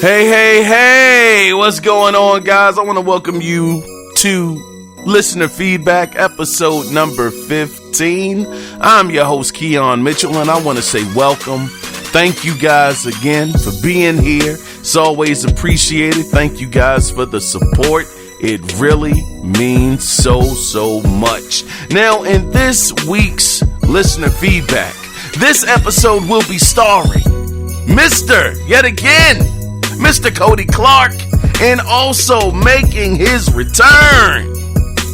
Hey, what's going on, guys? I want to welcome you to Listener Feedback, episode number 15. I'm your host, Kiaun Mitchell, and I want to say welcome. Thank you guys again for being here. It's always appreciated. Thank you guys for the support. It really means so much. Now, in this week's Listener Feedback, this episode will be starring Mr. Cody Clark, and also making his return,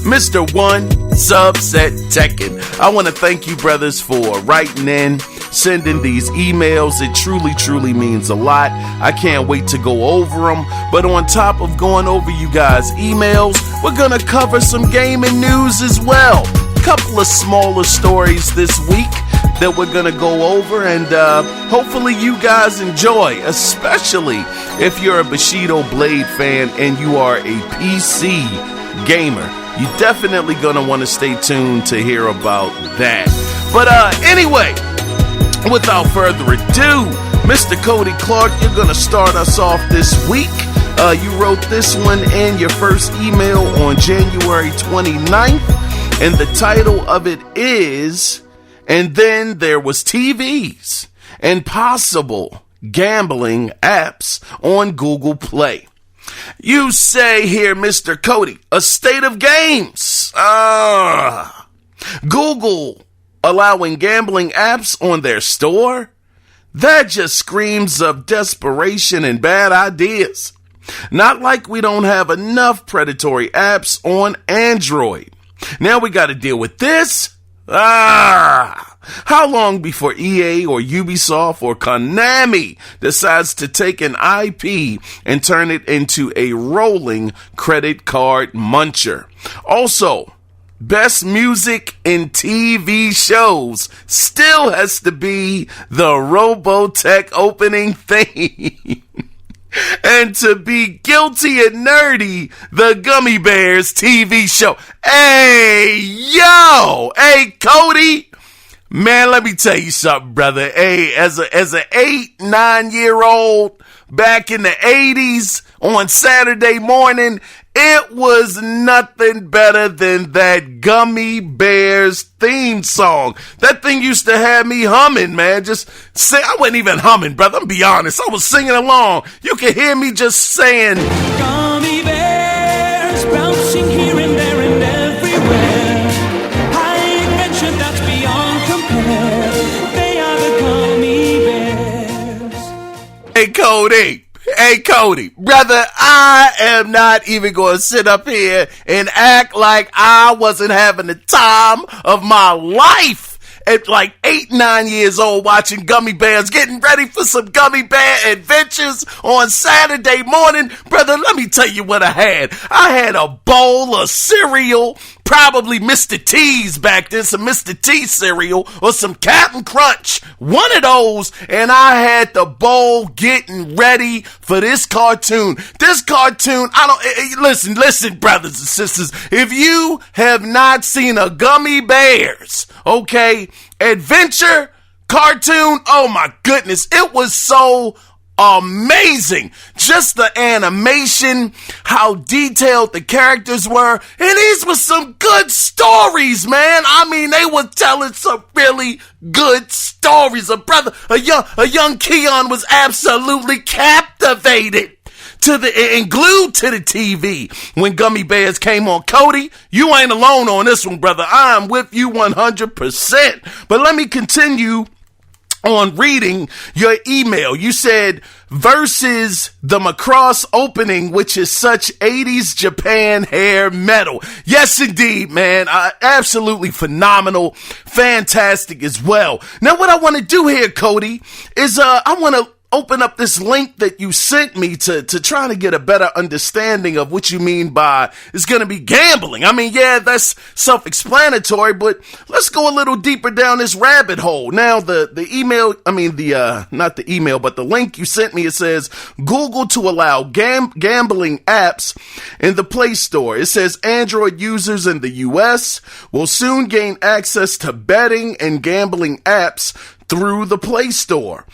Mr. One Subset Tekken. I want to thank you, brothers, for writing in, sending these emails. It truly means a lot. I can't wait to go over them. But on top of going over you guys' emails, we're going to cover some gaming news as well. A couple of smaller stories this week that we're gonna go over, and hopefully you guys enjoy, especially if you're a Bushido Blade fan and you are a PC gamer. You're definitely gonna want to stay tuned to hear about that. But anyway, without further ado, Mr. Cody Clark, you're gonna start us off this week. You wrote this one in your first email on January 29th, and the title of it is "And then there was TVs and possible gambling apps on Google Play." You say here, Mr. Cody, a state of games. Google allowing gambling apps on their store? That just screams of desperation and bad ideas. Not like we don't have enough predatory apps on Android. Now we got to deal with this? How long before EA or Ubisoft or Konami decides to take an IP and turn it into a rolling credit card muncher? Also, best music in TV shows still has to be the Robotech opening theme. And to be guilty and nerdy, the Gummy Bears TV show. Hey, Cody. Man, let me tell you something, brother. Hey, as an 8-9-year-old back in the 80s on Saturday morning, it was nothing better than that Gummy Bears theme song. That thing used to have me humming, man. I wasn't even humming, brother. I'm be honest. I was singing along. You could hear me just saying, "Gummy Bears bouncing here and there and everywhere. High adventure that's beyond compare. They are the Gummy Bears." Hey, Cody, brother, I am not even going to sit up here and act like I wasn't having the time of my life at like 8-9 years old watching Gummy Bears, getting ready for some Gummy Bear adventures on Saturday morning. Brother, let me tell you what I had. I had a bowl of cereal, probably Mr. T's back then, some Mr. T cereal or some Captain Crunch, one of those, and I had the bowl getting ready for this cartoon. Listen, brothers and sisters, if you have not seen a Gummy Bears, adventure cartoon, oh my goodness, it was so amazing. Just the animation, how detailed the characters were, and these were some good stories, man. I mean, they were telling some really good stories. A young Kiaun was absolutely captivated and glued to the TV when Gummy Bears came on. Cody, you ain't alone on this one, brother. I'm with you 100%. But let me continue on reading your email. You said, versus the Macross opening, which is such 80s Japan hair metal. Yes, indeed, man. Absolutely phenomenal. Fantastic as well. Now, what I want to do here, Cody, is I want to open up this link that you sent me to try to get a better understanding of what you mean by it's going to be gambling. I mean, yeah, that's self-explanatory, but let's go a little deeper down this rabbit hole. Now, the link you sent me, it says Google to allow gambling apps in the Play Store. It says Android users in the US will soon gain access to betting and gambling apps through the Play Store.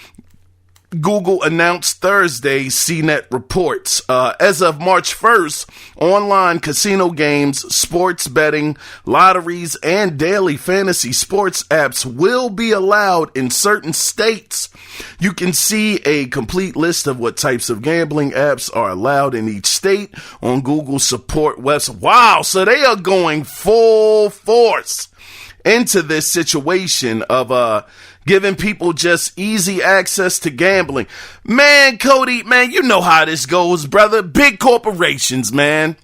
Google announced Thursday, CNET reports. As of March 1st, online casino games, sports betting, lotteries, and daily fantasy sports apps will be allowed in certain states. You can see a complete list of what types of gambling apps are allowed in each state on Google's support website. Wow, so they are going full force into this situation of giving people just easy access to gambling. Man, Cody, man, you know how this goes, brother. Big corporations, man.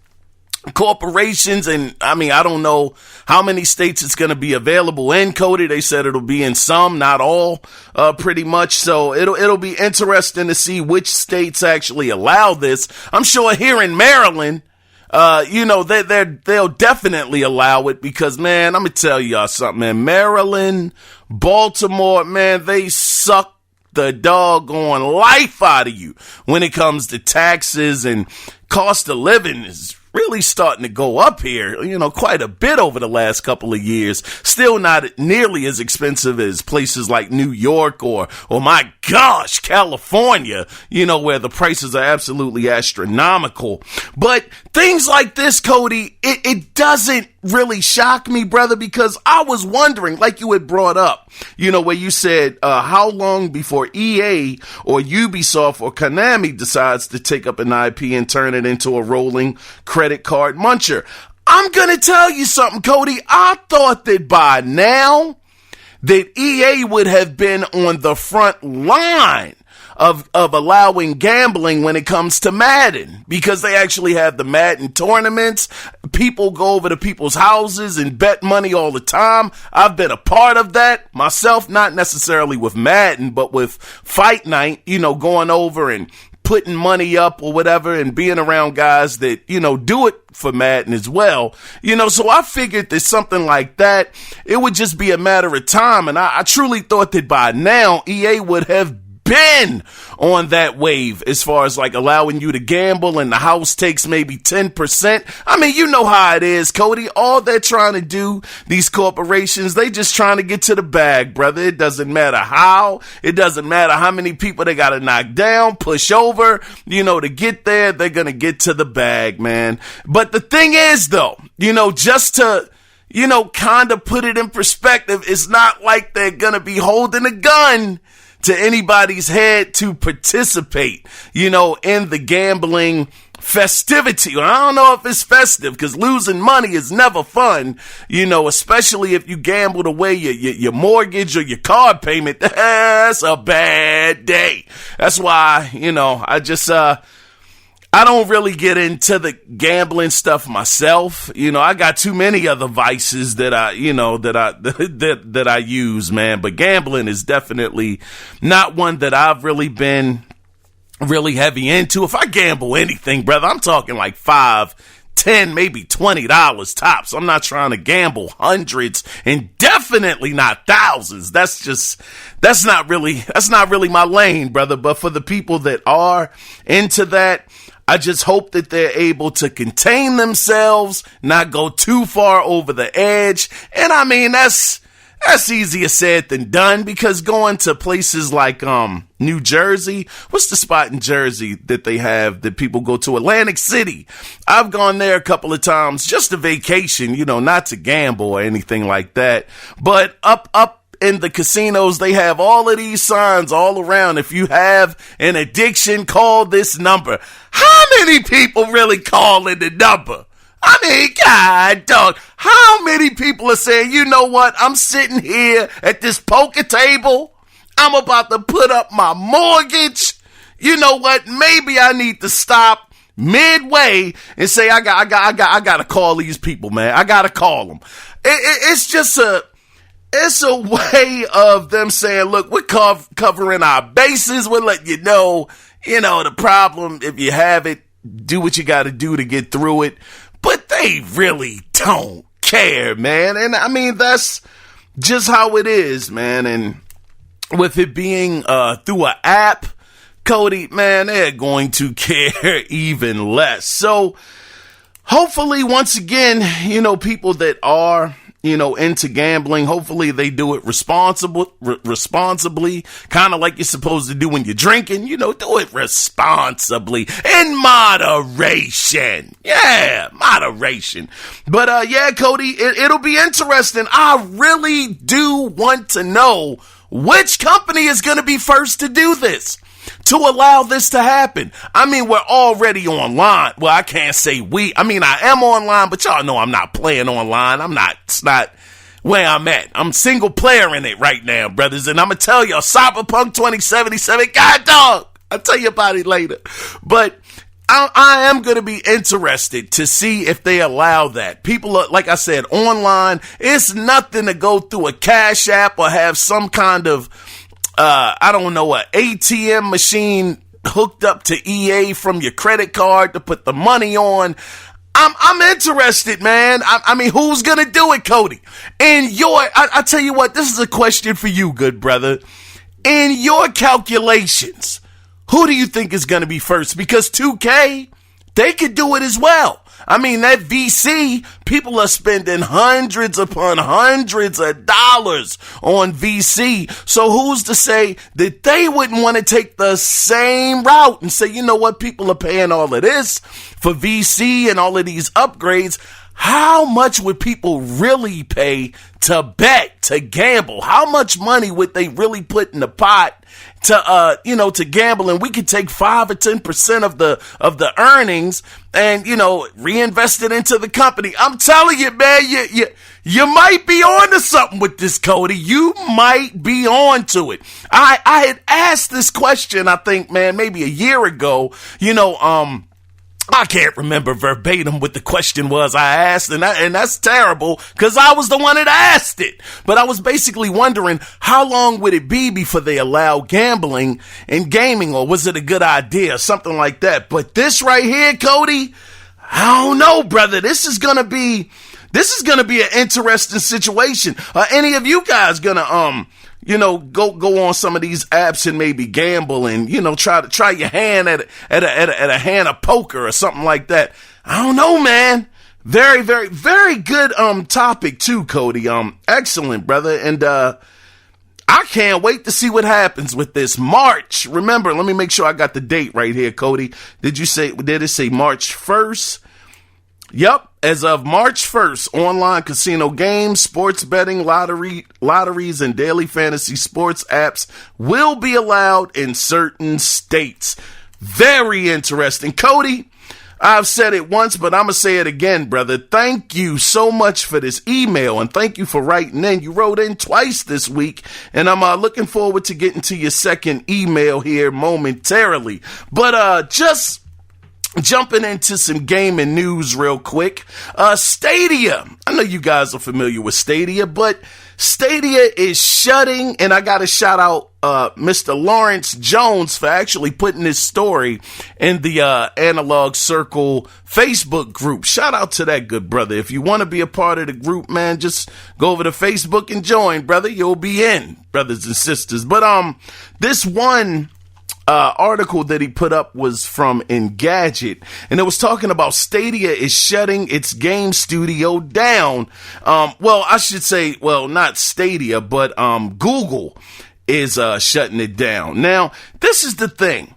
Corporations, and I mean, I don't know how many states it's going to be available in, Cody. They said it'll be in some, not all, pretty much. So it'll be interesting to see which states actually allow this. I'm sure here in Maryland, they'll definitely allow it because, man, I'm gonna tell y'all something, man. Maryland, Baltimore, man, they suck the doggone life out of you when it comes to taxes, and cost of living is really starting to go up here, quite a bit over the last couple of years. Still not nearly as expensive as places like New York or my gosh, California, where the prices are absolutely astronomical. But things like this, Cody, it doesn't really shock me, brother, because I was wondering, like you had brought up, where you said, how long before EA or Ubisoft or Konami decides to take up an IP and turn it into a rolling credit card muncher. I'm going to tell you something, Cody. I thought that by now that EA would have been on the front line of allowing gambling when it comes to Madden, because they actually have the Madden tournaments. People go over to people's houses and bet money all the time. I've been a part of that myself, not necessarily with Madden, but with Fight Night, going over and putting money up or whatever and being around guys that, do it for Madden as well. So I figured that something like that, it would just be a matter of time. And I truly thought that by now EA would have been on that wave as far as like allowing you to gamble and the house takes maybe 10%. I mean, you know how it is, Cody. All they're trying to do, these corporations, they just trying to get to the bag, brother. It doesn't matter how. It doesn't matter how many people they got to knock down, push over, to get there. They're going to get to the bag, man. But the thing is, though, just to kind of put it in perspective, it's not like they're going to be holding a gun to anybody's head to participate, in the gambling festivity. I don't know if it's festive, because losing money is never fun, especially if you gambled away your mortgage or your car payment. That's a bad day. That's why, I don't really get into the gambling stuff myself. I got too many other vices that I use, man. But gambling is definitely not one that I've really been really heavy into. If I gamble anything, brother, I'm talking like $5, $10, maybe $20 tops. I'm not trying to gamble hundreds, and definitely not thousands. That's not really my lane, brother. But for the people that are into that, I just hope that they're able to contain themselves, not go too far over the edge. And I mean, that's easier said than done, because going to places like New Jersey, what's the spot in Jersey that they have that people go to? Atlantic City. I've gone there a couple of times just to vacation, not to gamble or anything like that. But up in the casinos, they have all of these signs all around. If you have an addiction, call this number. How many people really call in the number? I mean, God, dog, how many people are saying, you know what, I'm sitting here at this poker table, I'm about to put up my mortgage, you know what, maybe I need to stop midway and say, I gotta call these people, man. I gotta call them. It's just it's a way of them saying, look, we're covering our bases. We're letting you know, the problem. If you have it, do what you got to do to get through it. But they really don't care, man. And I mean, that's just how it is, man. And with it being through an app, Cody, man, they're going to care even less. So hopefully, once again, people that are into gambling. Hopefully they do it responsibly, kind of like you're supposed to do when you're drinking, do it responsibly in moderation. Yeah, moderation. But, yeah, Cody, it'll be interesting. I really do want to know which company is going to be first to do this, to allow this to happen. I mean, we're already online. Well, I can't say we. I mean, I am online, but y'all know I'm not playing online. It's not where I'm at. I'm single player in it right now, brothers. And I'm going to tell y'all, Cyberpunk 2077, God dog. I'll tell you about it later. But I am going to be interested to see if they allow that. People are, like I said, online. It's nothing to go through a Cash App or have some kind of, I don't know, an ATM machine hooked up to EA from your credit card to put the money on. I'm interested, man. I mean, who's going to do it, Cody? I tell you what, this is a question for you, good brother. In your calculations, who do you think is going to be first? Because 2K, they could do it as well. I mean, that VC, people are spending hundreds upon hundreds of dollars on VC. So who's to say that they wouldn't want to take the same route and say, you know what, people are paying all of this for VC and all of these upgrades. How much would people really pay to bet, to gamble? How much money would they really put in the pot to gamble? And we could take 5 or 10% of the earnings and, reinvest it into the company. I'm telling you, man, you might be on to something with this, Cody. You might be on to it. I had asked this question, I think, man, maybe a year ago, I can't remember verbatim what the question was I asked, and that's terrible because I was the one that asked it. But I was basically wondering, how long would it be before they allow gambling and gaming, or was it a good idea, something like that? But this right here, Cody, I don't know, brother. This is gonna be an interesting situation. Are any of you guys gonna go on some of these apps and maybe gamble and, try your hand at a hand of poker or something like that? I don't know, man. Very, very, very good, topic too, Cody. Excellent, brother. And, I can't wait to see what happens with this March. Remember, let me make sure I got the date right here, Cody. Did it say March 1st? Yep. As of March 1st, online casino games, sports betting, lotteries, and daily fantasy sports apps will be allowed in certain states. Very interesting. Cody, I've said it once, but I'm going to say it again, brother. Thank you so much for this email, and thank you for writing in. You wrote in twice this week, and I'm looking forward to getting to your second email here momentarily. But just jumping into some gaming news real quick. Stadia. I know you guys are familiar with Stadia, but Stadia is shutting, and I got to shout out Mr. Lawrence Jones for actually putting this story in the Analog Circle Facebook group. Shout out to that good brother. If you want to be a part of the group, man, just go over to Facebook and join, brother. You'll be in, brothers and sisters. But this one article that he put up was from Engadget, and it was talking about Stadia is shutting its game studio down. I should say, not Stadia, but Google is shutting it down. Now, this is the thing.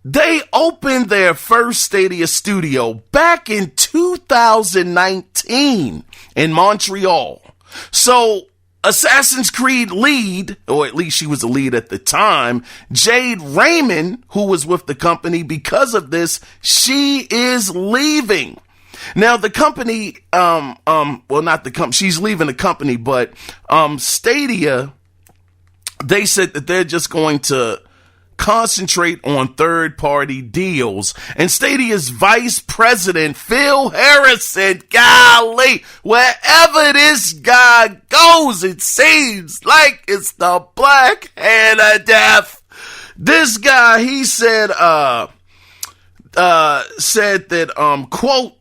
They opened their first Stadia studio back in 2019 in Montreal. So Assassin's Creed lead, or at least she was a lead at the time, Jade Raymond, who was with the company because of this, she is leaving. Now the company, not the company, she's leaving the company, but Stadia, they said that they're just going to concentrate on third-party deals. And Stadia's vice president, Phil Harrison, golly, wherever this guy goes, it seems like it's the black hand of death. This guy, he said that, quote,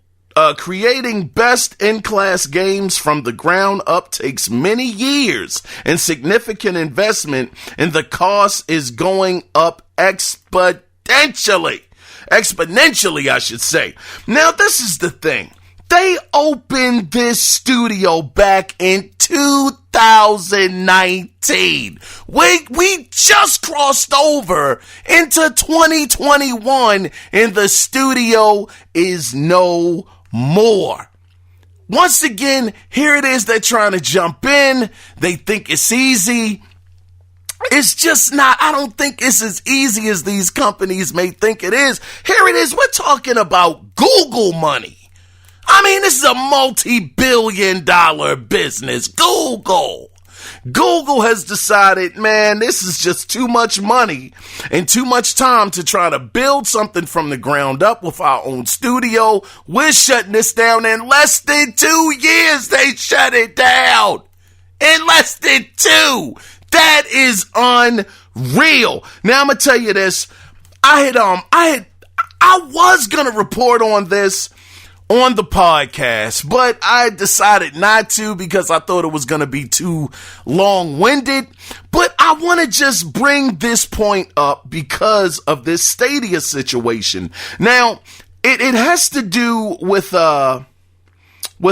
creating best-in-class games from the ground up takes many years and significant investment, and the cost is going up exponentially, I should say. Now, this is the thing. They opened this studio back in 2019. We just crossed over into 2021 and the studio is no more. Once again, here it is. They're trying to jump in. They think it's easy. It's just not. I don't think it's as easy as these companies may think it is. Here it is. We're talking about Google money. I mean, this is a multi-billion-dollar business. Google has decided, man, this is just too much money and too much time to try to build something from the ground up with our own studio. We're shutting this down in less than 2 years. They shut it down in less than 2. That is unreal. Now I'm gonna tell you this. I was gonna report on this on the podcast, but I decided not to because I thought it was going to be too long-winded. But I want to just bring this point up because of this Stadia situation. Now, it has to do with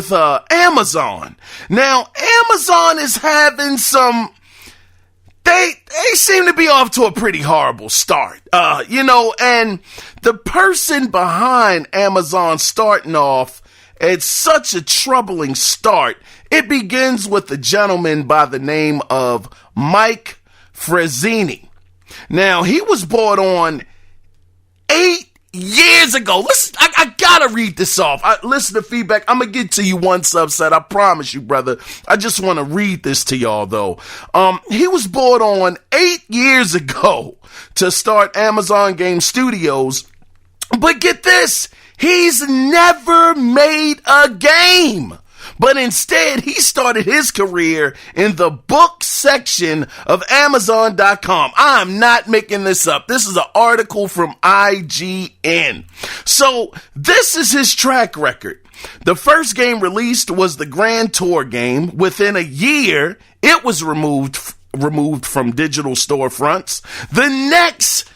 Amazon. Now, Amazon is having some. They seem to be off to a pretty horrible start, and the person behind Amazon starting off at such a troubling start, it begins with a gentleman by the name of Mike Frazzini. Now, he was brought on 8 years ago. Listen, I gotta read this off. Listen to feedback. I'm gonna get to you one subset. I promise you, brother. I just want to read this to y'all, though. He was brought on 8 years ago to start Amazon Game Studios. But get this, he's never made a game. But instead, he started his career in the book section of Amazon.com. I'm not making this up. This is an article from IGN. So this is his track record. The first game released was the Grand Tour game. Within a year, it was removed from digital storefronts. The next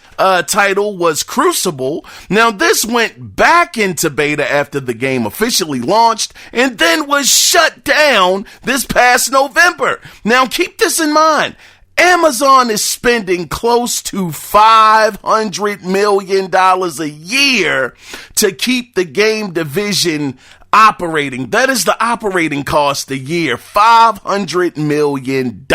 title was Crucible. Now, this went back into beta after the game officially launched and then was shut down this past November. Now, keep this in mind. Amazon is spending close to $500 million a year to keep the game division operating. That is the operating cost a year, $500 million.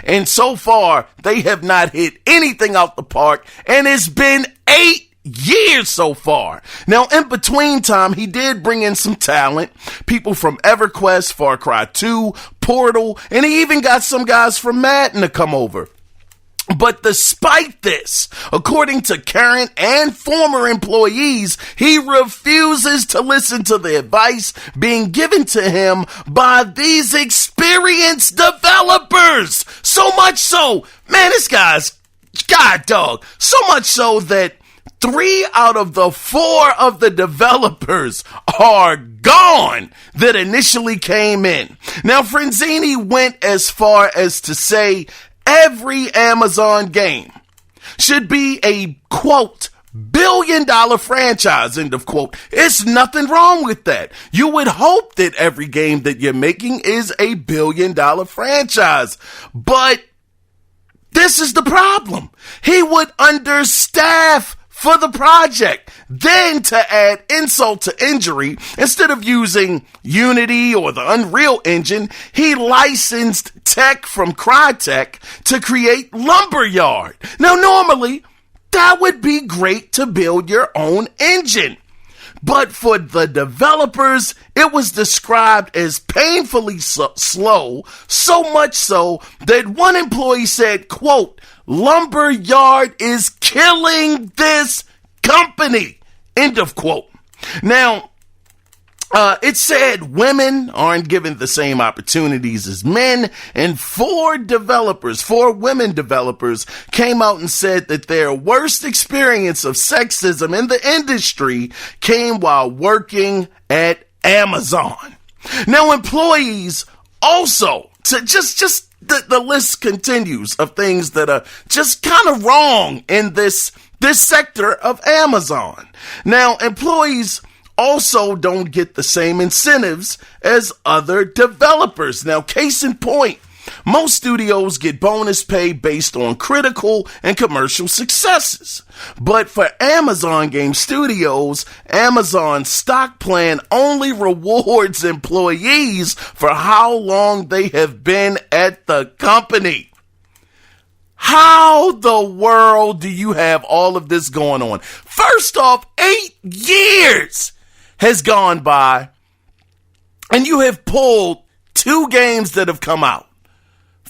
And so far, they have not hit anything out the park, and it's been 8 years so far. Now, in between time, he did bring in some talent, people from EverQuest, Far Cry 2, Portal, and he even got some guys from Madden to come over. But despite this, according to current and former employees, he refuses to listen to the advice being given to him by these experienced developers. So much so, man, this guy's God dog. So much so that 3 out of the 4 of the developers are gone that initially came in. Now, Franzini went as far as to say every Amazon game should be a, quote, billion-dollar franchise, end of quote. It's nothing wrong with that. You would hope that every game that you're making is a billion-dollar franchise. But this is the problem. He would understaff for the project. Then to add insult to injury, instead of using Unity or the Unreal Engine, he licensed tech from Crytek to create Lumberyard. Now, normally, that would be great to build your own engine. But for the developers, it was described as painfully slow, so much so that one employee said, quote, Lumberyard is killing this company, end of quote. Now, it said women aren't given the same opportunities as men, and 4 women developers came out and said that their worst experience of sexism in the industry came while working at Amazon. Now, employees also, the list continues of things that are just kind of wrong in this sector of Amazon. Now, employees also don't get the same incentives as other developers. Now, case in point, most studios get bonus pay based on critical and commercial successes. But for Amazon Game Studios, Amazon's stock plan only rewards employees for how long they have been at the company. How the world do you have all of this going on? First off, 8 years has gone by, and you have pulled 2 games that have come out.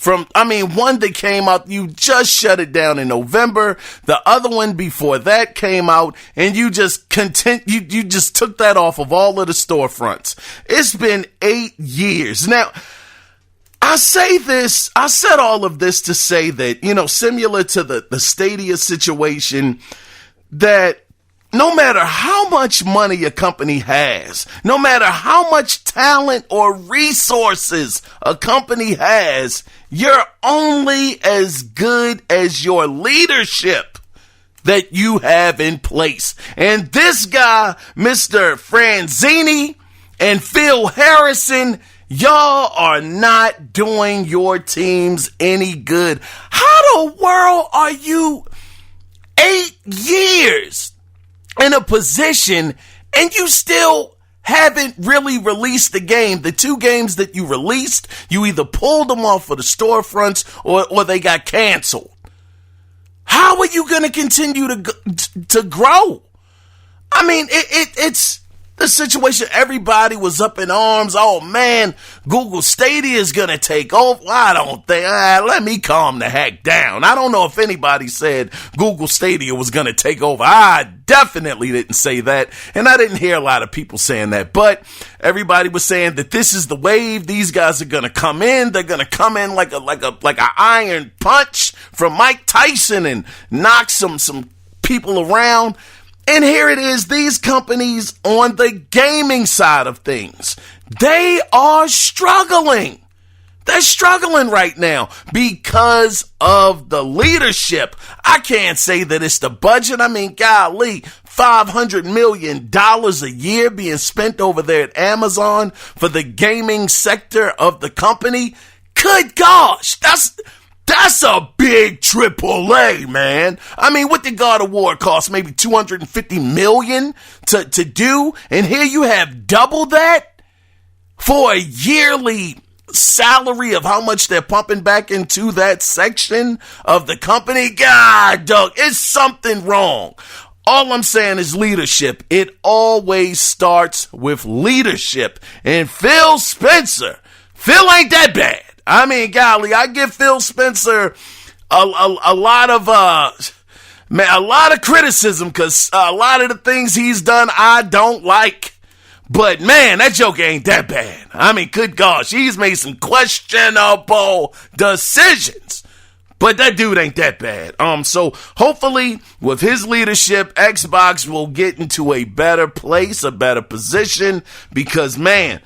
One that came out, you just shut it down in November. The other one before that came out, and you just you just took that off of all of the storefronts. It's been 8 years. Now, I said all of this to say that, similar to the Stadia situation, that no matter how much money a company has, no matter how much talent or resources a company has, you're only as good as your leadership that you have in place. And this guy, Mr. Franzini and Phil Harrison, y'all are not doing your teams any good. How the world are you 8 years in a position and you still haven't really released the game? The 2 games that you released, you either pulled them off of the storefronts or they got canceled. How are you going to continue to grow? It's the situation. Everybody was up in arms. Oh man, Google Stadia is going to take over. I don't think, let me calm the heck down. I don't know if anybody said Google Stadia was going to take over. I definitely didn't say that. And I didn't hear a lot of people saying that, but everybody was saying that this is the wave. These guys are going to come in. They're going to come in like a iron punch from Mike Tyson and knock some people around. And here it is, these companies on the gaming side of things, they are struggling. They're struggling right now because of the leadership. I can't say that it's the budget. Golly, $500 million a year being spent over there at Amazon for the gaming sector of the company. Good gosh, that's a big AAA, man. What did God of War cost? Maybe $250 million to do? And here you have double that for a yearly salary of how much they're pumping back into that section of the company. God, dog, it's something wrong. All I'm saying is leadership. It always starts with leadership. And Phil Spencer, Phil ain't that bad. Golly, I give Phil Spencer a lot of criticism because a lot of the things he's done I don't like. But man, that joke ain't that bad. Good gosh, he's made some questionable decisions. But that dude ain't that bad. So hopefully with his leadership, Xbox will get into a better place, a better position, because man,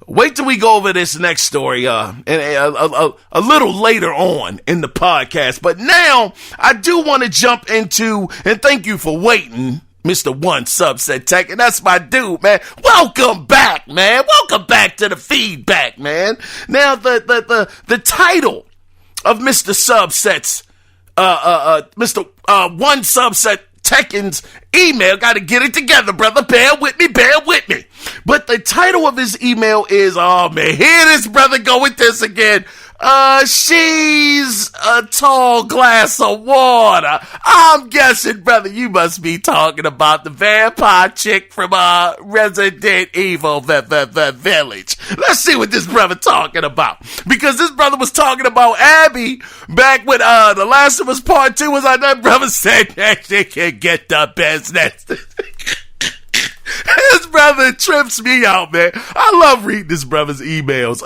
wait till we go over this next story and a little later on in the podcast. But now I do want to jump into, and thank you for waiting, Mr. One Subset Tech, and that's my dude, man. Welcome back, man. Welcome back to the feedback, man. Now the title of Mr. Subset's Mr. One Subset Tekken's email. Got to get it together, brother. Bear with me. But the title of his email is, oh man, here this brother go with this again. She's a tall glass of water. I'm guessing, brother, you must be talking about the vampire chick from Resident Evil Village. Let's see what this brother talking about. Because this brother was talking about Abby back when The Last of Us Part 2 was on. That brother said that she can get the business. His brother trips me out, man. I love reading this brother's emails.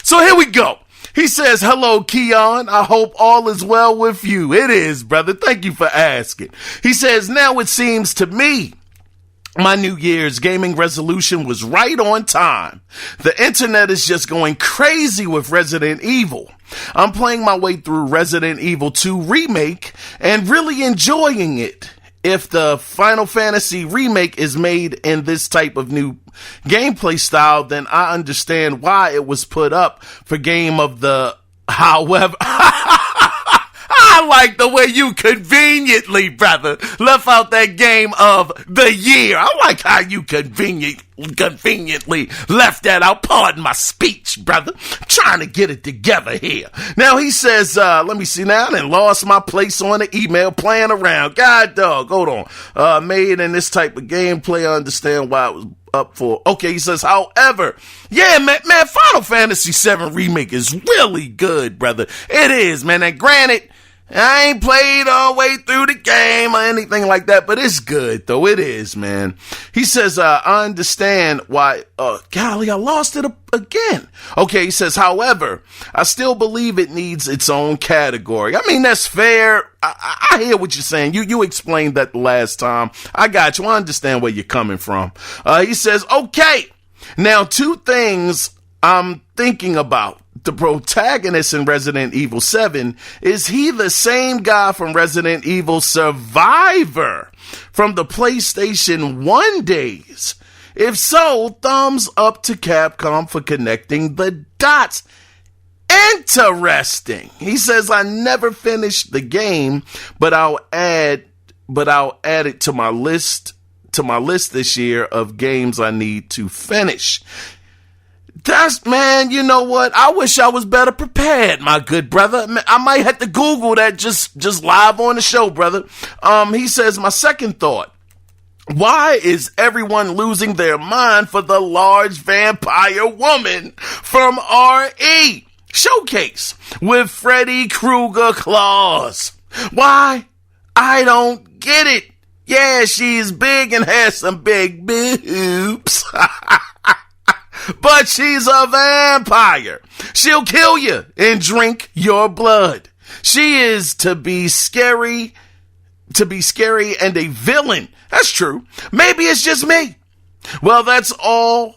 So here we go. He says, hello, Kiaun. I hope all is well with you. It is, brother. Thank you for asking. He says, now it seems to me my New Year's gaming resolution was right on time. The internet is just going crazy with Resident Evil. I'm playing my way through Resident Evil 2 Remake and really enjoying it. if the Final Fantasy remake is made in this type of new gameplay style, then I understand why it was put up for Game of the... However, I like the way you conveniently, brother, left out that Game of the Year. I like how you conveniently left that out. Pardon my speech, brother. I'm trying to get it together here. Now he says, let me see now, and lost my place on the email playing around. God dog, hold on. Made in this type of gameplay, I understand why it was up for. Okay, he says, however, yeah, man, Final Fantasy VII Remake is really good, brother. It is, man. And granted, I ain't played all the way through the game or anything like that, but it's good, though. It is, man. He says, I understand why, golly, I lost it again. Okay, he says, however, I still believe it needs its own category. I mean, that's fair. I hear what you're saying. You explained that the last time. I got you. I understand where you're coming from. He says, okay, now 2 things I'm thinking about. The protagonist in Resident Evil 7, is he the same guy from Resident Evil Survivor from the PlayStation 1 days? If so, thumbs up to Capcom for connecting the dots. Interesting. He says, I never finished the game, but I'll add it to my list this year of games I need to finish. That's, man, you know what? I wish I was better prepared, my good brother. I might have to Google that just live on the show, brother. He says, my second thought, why is everyone losing their mind for the large vampire woman from RE Showcase with Freddy Krueger claws? Why? I don't get it. Yeah, she's big and has some big boobs. But she's a vampire. She'll kill you and drink your blood. She is to be scary and a villain. That's true. Maybe it's just me. Well, that's all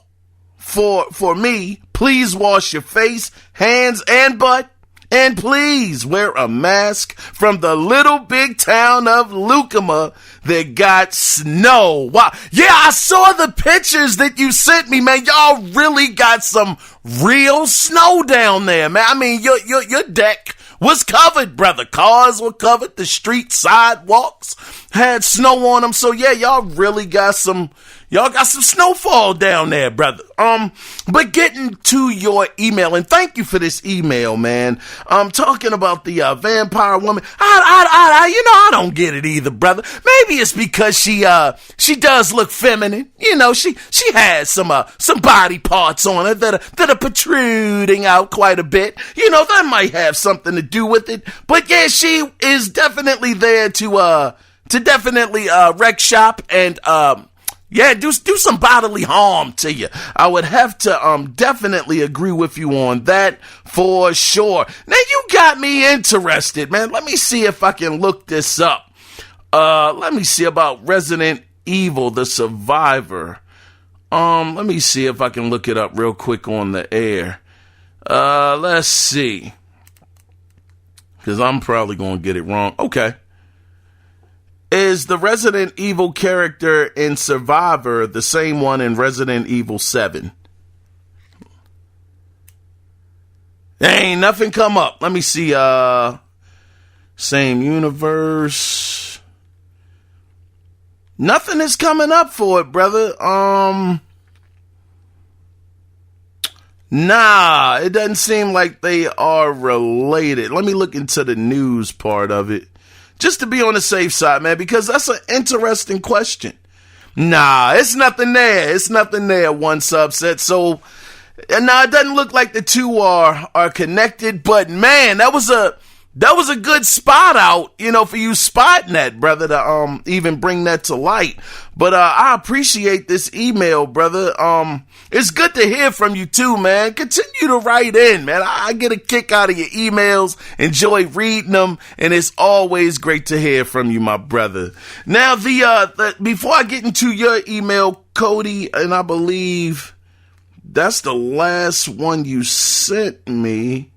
for me. Please wash your face, hands, and butt. And please wear a mask from the little big town of Lucama that got snow. Wow. Yeah, I saw the pictures that you sent me, man. Y'all really got some real snow down there, man. I mean, your deck was covered, brother. Cars were covered. The street sidewalks had snow on them. So yeah, y'all really got some snowfall down there, brother. But getting to your email, and thank you for this email, man. Talking about the vampire woman. I don't get it either, brother. Maybe it's because she does look feminine. You know, she has some body parts on her that are protruding out quite a bit. You know, that might have something to do with it. But yeah, she is definitely there to definitely wreck shop and do some bodily harm to you. I would have to definitely agree with you on that for sure. Now you got me interested, man. Let me see if I can look this up. Let me see about Resident Evil, the Survivor. Let me see if I can look it up real quick on the air. Let's see. Because I'm probably going to get it wrong. Okay. Is the Resident Evil character in Survivor the same one in Resident Evil 7? Ain't nothing come up. Let me see. Same universe. Nothing is coming up for it, brother. Nah, it doesn't seem like they are related. Let me look into the news part of it. Just to be on the safe side, man, because that's an interesting question. Nah, it's nothing there. It's nothing there, one subset. So, nah, it doesn't look like the two are connected. But, man, that was a good spot out, you know, for you spotting that, brother, to even bring that to light. But I appreciate this email, brother. It's good to hear from you too, man. Continue to write in, man. I get a kick out of your emails, enjoy reading them, and it's always great to hear from you, my brother. Now, the before I get into your email, Cody, and I believe that's the last one you sent me.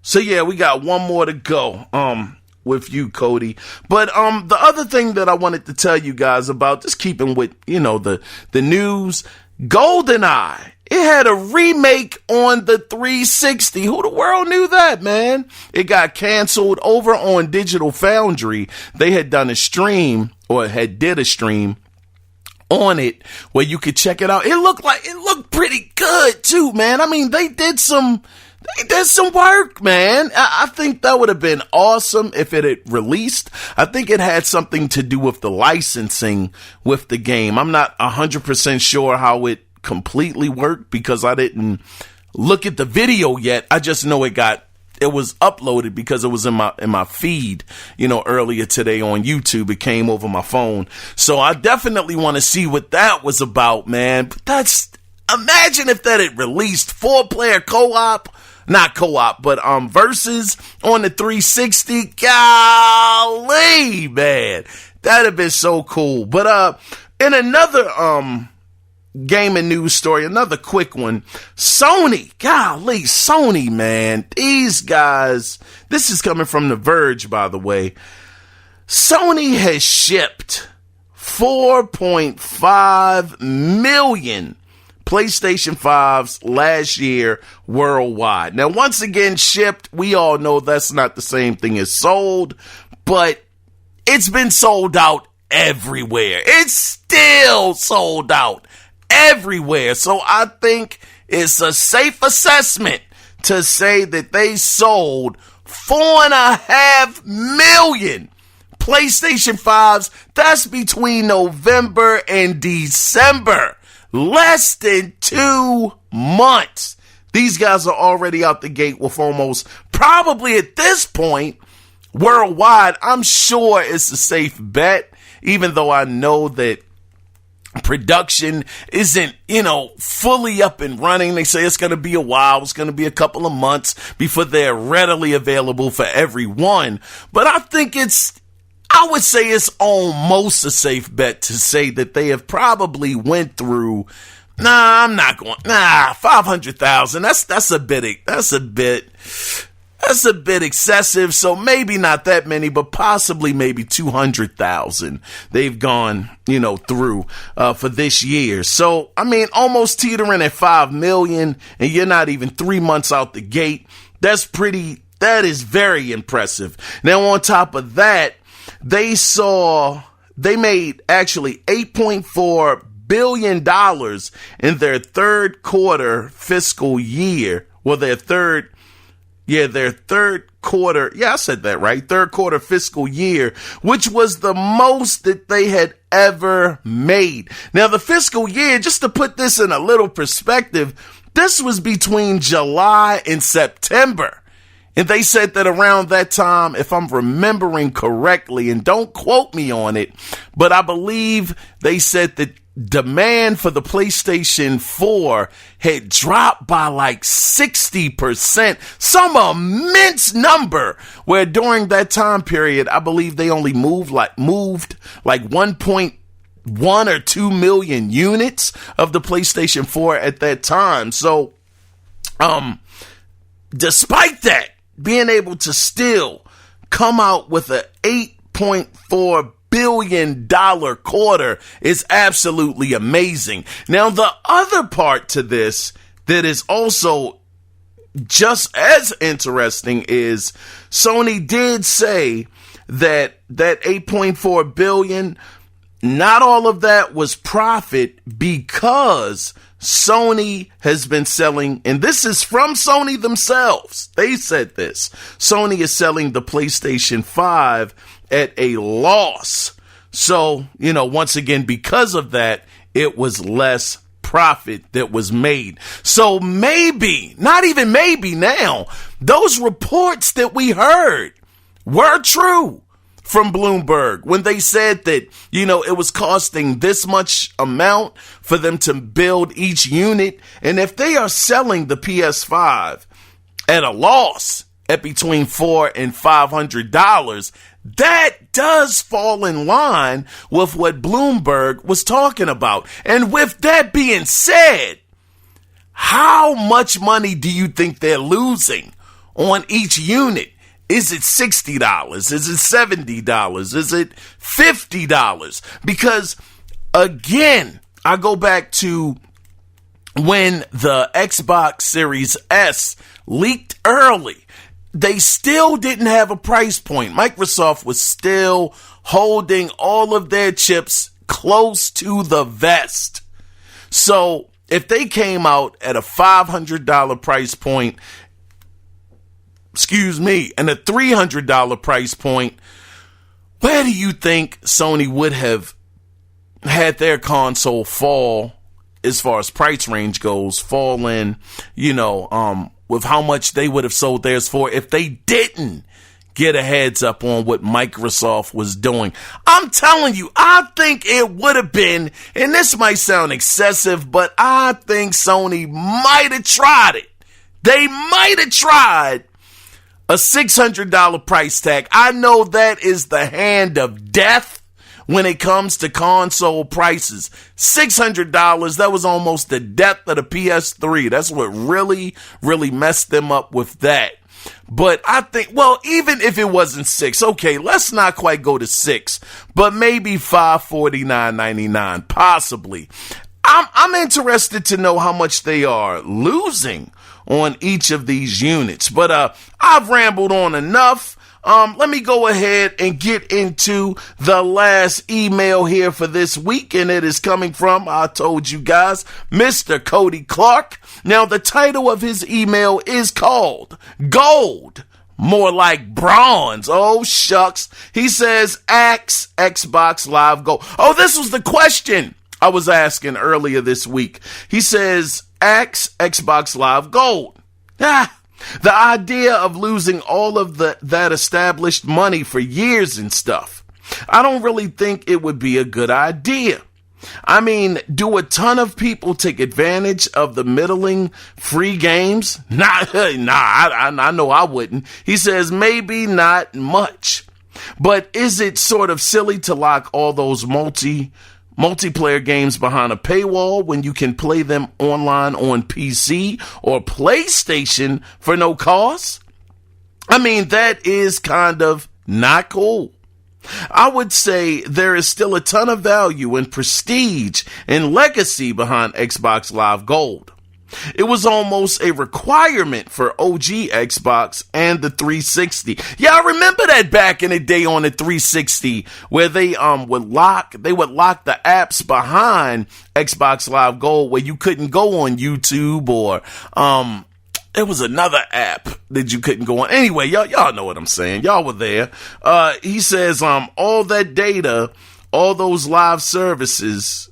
So yeah, we got one more to go. with you, Cody. But the other thing that I wanted to tell you guys about, just keeping with, the news, GoldenEye. It had a remake on the 360. Who the world knew that, man? It got canceled over on Digital Foundry. They had done a stream, or did a stream on it where you could check it out. It looked pretty good too, man. I mean, they did some work, man. I think that would have been awesome if it had released. I think it had something to do with the licensing with the game. I'm not 100% sure how it completely worked because I didn't look at the video yet. I just know it was uploaded because it was in my feed, earlier today on YouTube. It came over my phone. So I definitely want to see what that was about, man. But imagine if that had released 4-player co-op. Not co-op, but versus on the 360. Golly, man. That'd have been so cool. But in another gaming news story, another quick one. Sony, man. These guys, this is coming from The Verge, by the way. Sony has shipped 4.5 million PlayStation 5s last year worldwide. Now, once again, shipped, we all know that's not the same thing as sold, but it's been sold out everywhere. It's still sold out everywhere. So I think it's a safe assessment to say that they sold 4.5 million PlayStation 5s. That's between November and December. Less than 2 months. These guys are already out the gate with almost, probably at this point, worldwide, I'm sure it's a safe bet, even though I know that production isn't, fully up and running. They say it's going to be a while. It's going to be a couple of months before they're readily available for everyone. But I would say it's almost a safe bet to say that they have probably went through. 500,000. That's a bit excessive. So maybe not that many, but possibly maybe 200,000 they've gone, through, for this year. So, I mean, almost teetering at 5 million, and you're not even 3 months out the gate. That is very impressive. Now, on top of that, they made actually $8.4 billion in their third quarter fiscal year. Well, their third quarter. Yeah, I said that right. Third quarter fiscal year, which was the most that they had ever made. Now, the fiscal year, just to put this in a little perspective, this was between July and September. And they said that around that time, if I'm remembering correctly, and don't quote me on it, but I believe they said that demand for the PlayStation 4 had dropped by like 60%, some immense number, where during that time period, I believe they only moved like 1.1 or 2 million units of the PlayStation 4 at that time. So, despite that, being able to still come out with a $8.4 billion quarter is absolutely amazing. Now, the other part to this that is also just as interesting is Sony did say that 8.4 billion, not all of that was profit, because Sony has been selling, and this is from Sony themselves. They said this. Sony is selling the PlayStation 5 at a loss. So, once again, because of that, it was less profit that was made. So maybe, not even maybe now, those reports that we heard were true from Bloomberg when they said that, it was costing this much amount for them to build each unit. And if they are selling the PS5 at a loss at between $400 and $500, that does fall in line with what Bloomberg was talking about. And with that being said, how much money do you think they're losing on each unit Is it $60? Is it $70? Is it $50? Because again, I go back to when the Xbox Series S leaked early. They still didn't have a price point. Microsoft was still holding all of their chips close to the vest. So if they came out at a $500 price point, and a $300 price point, where do you think Sony would have had their console fall as far as price range goes, fall in, with how much they would have sold theirs for if they didn't get a heads up on what Microsoft was doing? I'm telling you, I think it would have been, and this might sound excessive, but I think Sony might have tried it. They might have tried a $600 price tag. I know that is the hand of death when it comes to console prices. $600, that was almost the death of the PS3. That's what really, really messed them up with that. But I think, well, even if it wasn't $6, okay, let's not quite go to $6, but maybe $549.99, possibly. I'm interested to know how much they are losing on each of these units. But I've rambled on enough. Let me go ahead and get into the last email here for this week, and it is coming from, I told you guys, Mr. Cody Clark. Now, the title of his email is called Gold, more like bronze. Oh, shucks. He says, ask Xbox Live Gold. Oh, this was the question I was asking earlier this week. He says, ask Xbox Live Gold. The idea of losing all of that established money for years and stuff, I don't really think it would be a good idea. I mean, do a ton of people take advantage of the middling free games? I know I wouldn't. He says maybe not much. But is it sort of silly to lock all those multiplayer games behind a paywall when you can play them online on PC or PlayStation for no cost? I mean, that is kind of not cool. I would say there is still a ton of value and prestige and legacy behind Xbox Live Gold. It was almost a requirement for OG Xbox and the 360. Yeah, I remember that back in the day on the 360 where they would lock the apps behind Xbox Live Gold where you couldn't go on YouTube or there was another app that you couldn't go on. Anyway, y'all know what I'm saying. Y'all were there. He says all that data, all those live services,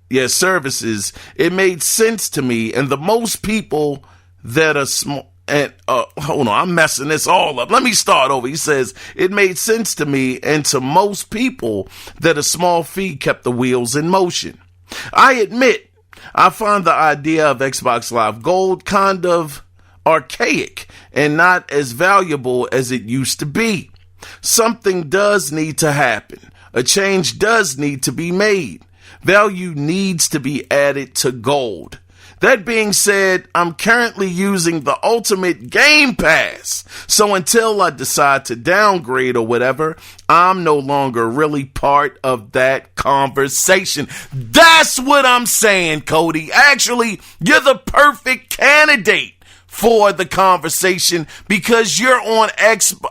it made sense to me. And the most people that are small, and hold on, I'm messing this all up. Let me start over. He says, it made sense to me and to most people that a small fee kept the wheels in motion. I admit, I find the idea of Xbox Live Gold kind of archaic and not as valuable as it used to be. Something does need to happen. A change does need to be made. Value needs to be added to Gold. That being said, I'm currently using the Ultimate Game Pass. So until I decide to downgrade or whatever, I'm no longer really part of that conversation. That's what I'm saying, Cody. Actually, you're the perfect candidate for the conversation because you're on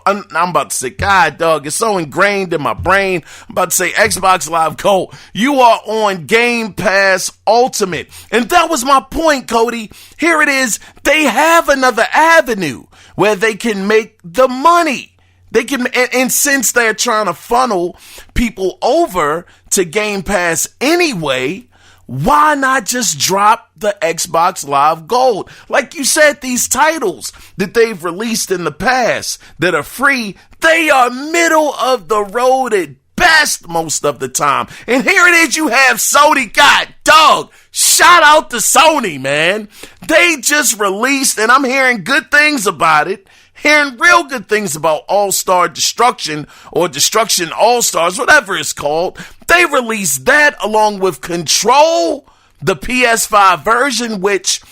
I'm about to say, God, dog, it's so ingrained in my brain. I'm about to say Xbox Live Gold. You are on Game Pass Ultimate. And that was my point, Cody. Here it is. They have another avenue where they can make the money. They can, and since they're trying to funnel people over to Game Pass anyway, why not just drop the Xbox Live Gold? Like you said, these titles that they've released in the past that are free, they are middle of the road at best most of the time. And here it is, you have Sony. God, dog, shout out to Sony, man. They just released, and I'm hearing good things about it. Hearing real good things about All-Star Destruction or Destruction All-Stars, whatever it's called. They released that along with Control, the PS5 version, which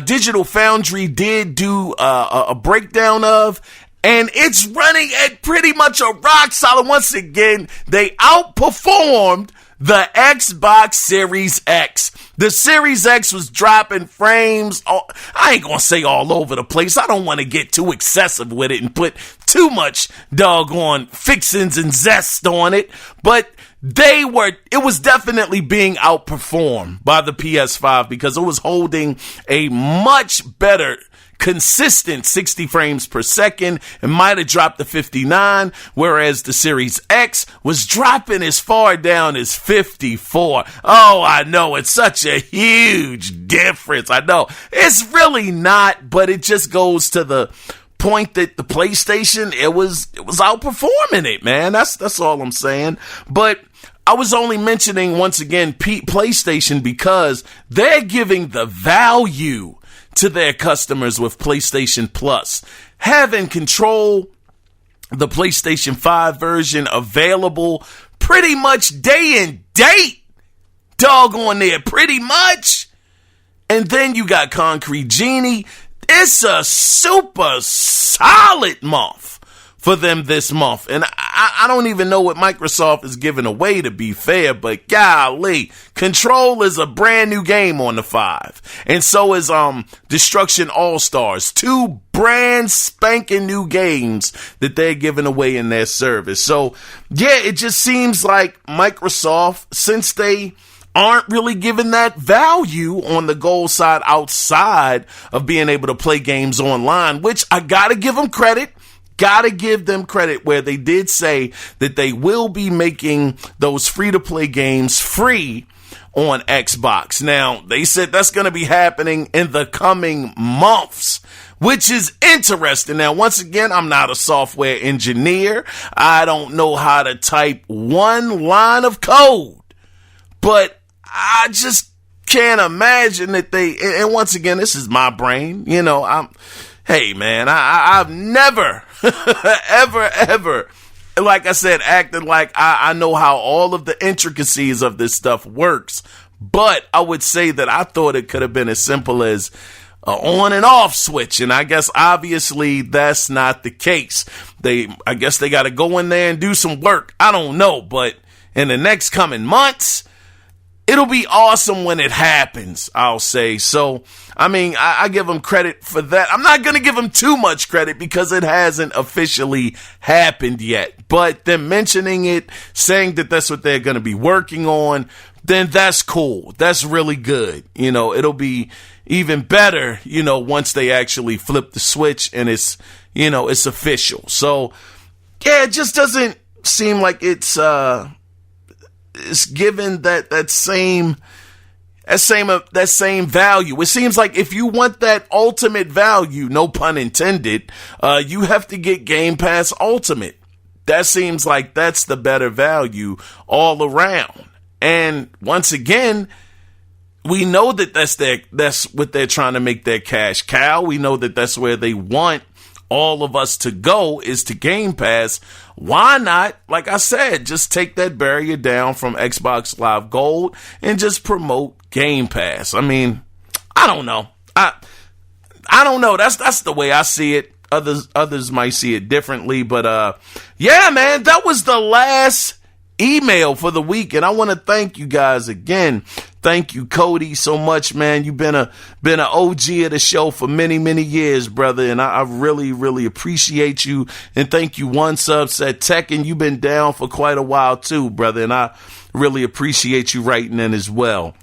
Digital Foundry did do a breakdown of. And it's running at pretty much a rock solid. Once again, they outperformed the Xbox Series X. The Series X was dropping frames. I ain't gonna say all over the place. I don't want to get too excessive with it and put too much doggone fixings and zest on it. But it was definitely being outperformed by the PS5 because it was holding a much better consistent 60 frames per second. It might have dropped to 59, whereas the Series X was dropping as far down as 54. Oh, I know, it's such a huge difference. I know it's really not, but it just goes to the point that the PlayStation, it was outperforming it, man. That's all I'm saying. But I was only mentioning once again PlayStation because they're giving the value to their customers with PlayStation Plus. Having Control, the PlayStation 5 version, available pretty much day and date. Doggone there, pretty much. And then you got Concrete Genie. It's a super solid month for them this month. And I don't even know what Microsoft is giving away, to be fair, but golly, Control is a brand new game on the 5. And so is Destruction All-Stars, 2 brand spanking new games that they're giving away in their service. So yeah, it just seems like Microsoft, since they aren't really giving that value on the gold side outside of being able to play games online, which I gotta give them credit. Gotta give them credit where they did say that they will be making those free-to-play games free on Xbox. Now, they said that's going to be happening in the coming months, which is interesting. Now, once again, I'm not a software engineer. I don't know how to type one line of code, but I just can't imagine that and once again, this is my brain. Hey, man, I've never, ever, like I said, acted like I know how all of the intricacies of this stuff works. But I would say that I thought it could have been as simple as an on and off switch. And I guess obviously that's not the case. I guess they got to go in there and do some work. I don't know. But in the next coming months, it'll be awesome when it happens, I'll say. So, I mean, I give them credit for that. I'm not going to give them too much credit because it hasn't officially happened yet. But them mentioning it, saying that that's what they're going to be working on, then that's cool. That's really good. It'll be even better, once they actually flip the switch and it's official. So, yeah, it just doesn't seem like it's given that same value. It seems like if you want that ultimate value, no pun intended, you have to get Game Pass Ultimate. That seems like that's the better value all around. And once again, we know that that's what they're trying to make their cash cow. We know that that's where they want all of us to go, is to Game Pass. Why not, like I said, just take that barrier down from Xbox Live Gold and just promote Game Pass? I mean, I don't know. I don't know. That's the way I see it. Others might see it differently, but yeah, man, that was the last email for the week, and I want to thank you guys again. Thank you, Cody, so much, man. You've been an OG of the show for many, many years, brother, and I really, really appreciate you. And thank you, One Subset Tech, and you've been down for quite a while too, brother, and I really appreciate you writing in as well.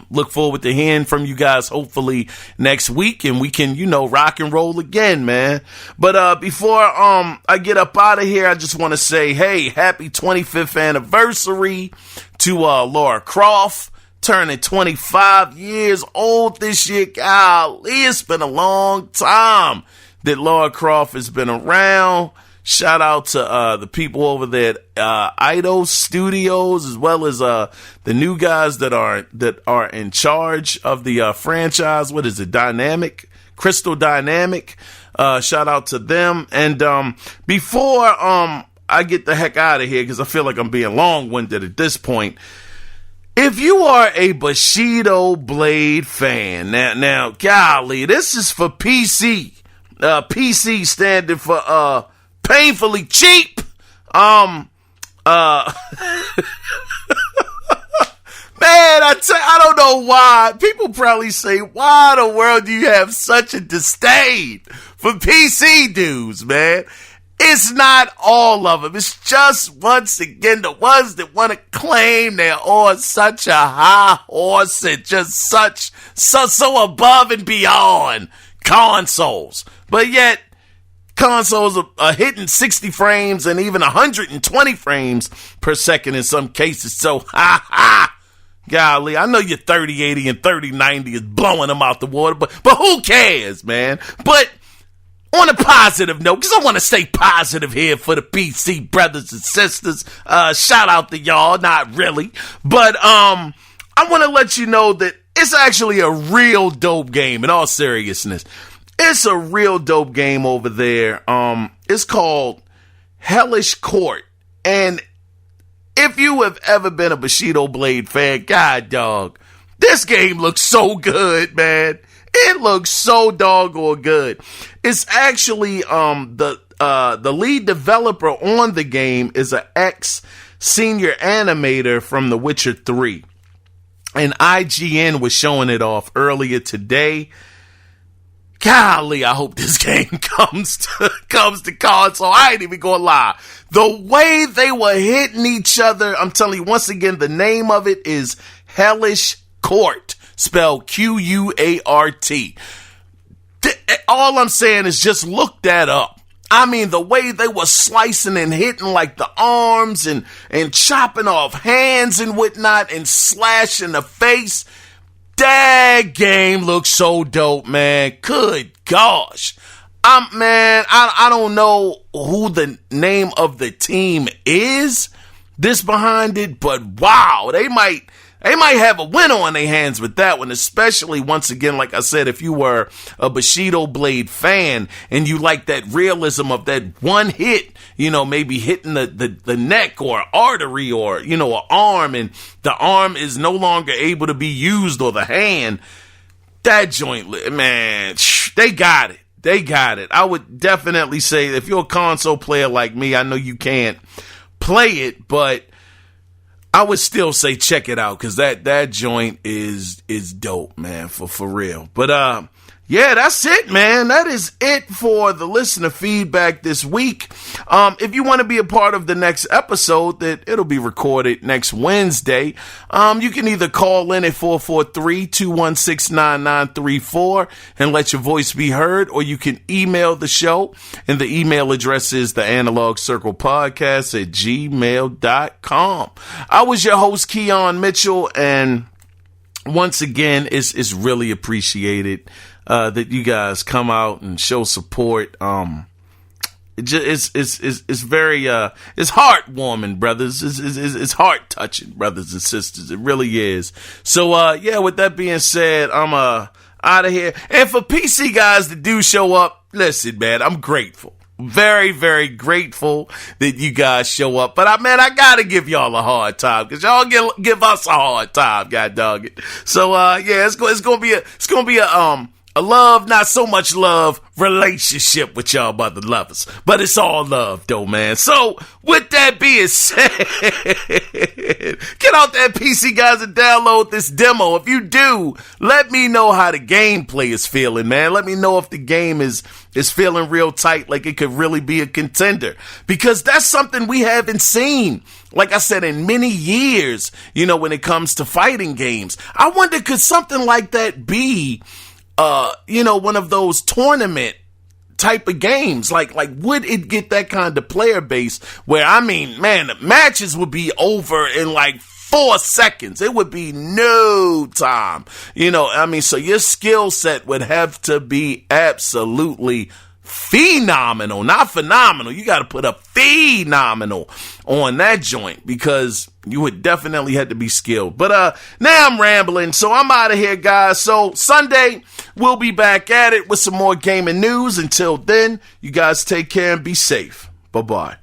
Look forward to hearing from you guys hopefully next week, and we can, rock and roll again, man. But before I get up out of here, I just want to say, hey, happy 25th anniversary to Laura Croft, turning 25 years old this year. Golly, it's been a long time that Laura Croft has been around. Shout out to the people over there at Idol Studios, as well as the new guys that are in charge of the franchise. What is it? Crystal Dynamic. Shout out to them. And before I get the heck out of here, because I feel like I'm being long-winded at this point, if you are a Bushido Blade fan, now, golly, this is for PC. PC standing for painfully cheap. Man, I don't know why. People probably say, why in the world do you have such a disdain for PC dudes, man? It's not all of them. It's just, once again, the ones that want to claim they're on such a high horse and just so above and beyond consoles. But yet, consoles are hitting 60 frames and even 120 frames per second in some cases. So, golly, I know your 3080 and 3090 is blowing them out the water, but who cares, man? But on a positive note, because I want to stay positive here for the PC brothers and sisters, shout out to y'all, not really, but I want to let you know that it's actually a real dope game, in all seriousness. It's a real dope game over there. It's called Hellish Court, and if you have ever been a Bushido Blade fan, God dog, this game looks so good, man. It looks so doggone good. It's actually the lead developer on the game is an ex-senior animator from The Witcher 3. And IGN was showing it off earlier today. Golly, I hope this game comes to console. I ain't even gonna lie. The way they were hitting each other, I'm telling you, once again, the name of it is Hellish Court, spelled Quart. All I'm saying is just look that up. I mean, the way they were slicing and hitting like the arms and chopping off hands and whatnot and slashing the face. That game looks so dope, man. Good gosh. I don't know who the name of the team is this behind it, but wow, they might have a winner on their hands with that one, especially, once again, like I said, if you were a Bushido Blade fan and you like that realism of that one hit, maybe hitting the neck or artery or, an arm, and the arm is no longer able to be used, or the hand, that joint, man, they got it. They got it. I would definitely say if you're a console player like me, I know you can't play it, but I would still say check it out, because that joint is dope, man, for real. But yeah, that's it, man. That is it for the listener feedback this week. If you want to be a part of the next episode, that it'll be recorded next Wednesday, you can either call in at 443-216-9934 and let your voice be heard, or you can email the show, and the email address is theanalogcirclepodcast@gmail.com. I was your host, Kiaun Mitchell, and once again, it's really appreciated that you guys come out and show support. It's very it's heartwarming, brothers. It's heart touching, brothers and sisters. It really is. So yeah, with that being said, I'm out of here. And for PC guys that do show up, listen, man, I'm grateful. Very, very grateful that you guys show up. But I gotta give y'all a hard time, because y'all give us a hard time, god dog it. So yeah, it's gonna be a love, not so much love, relationship with y'all mother lovers. But it's all love, though, man. So, with that being said, get out that PC, guys, and download this demo. If you do, let me know how the gameplay is feeling, man. Let me know if the game is feeling real tight, like it could really be a contender. Because that's something we haven't seen, like I said, in many years, when it comes to fighting games. I wonder, could something like that be one of those tournament type of games? Like would it get that kind of player base where, man, the matches would be over in like 4 seconds. It would be no time. So your skill set would have to be absolutely phenomenal, not phenomenal. You got to put a phenomenal on that joint, because you would definitely have to be skilled. But now I'm rambling, so I'm out of here, guys. So Sunday, we'll be back at it with some more gaming news. Until then, you guys take care and be safe. Bye-bye.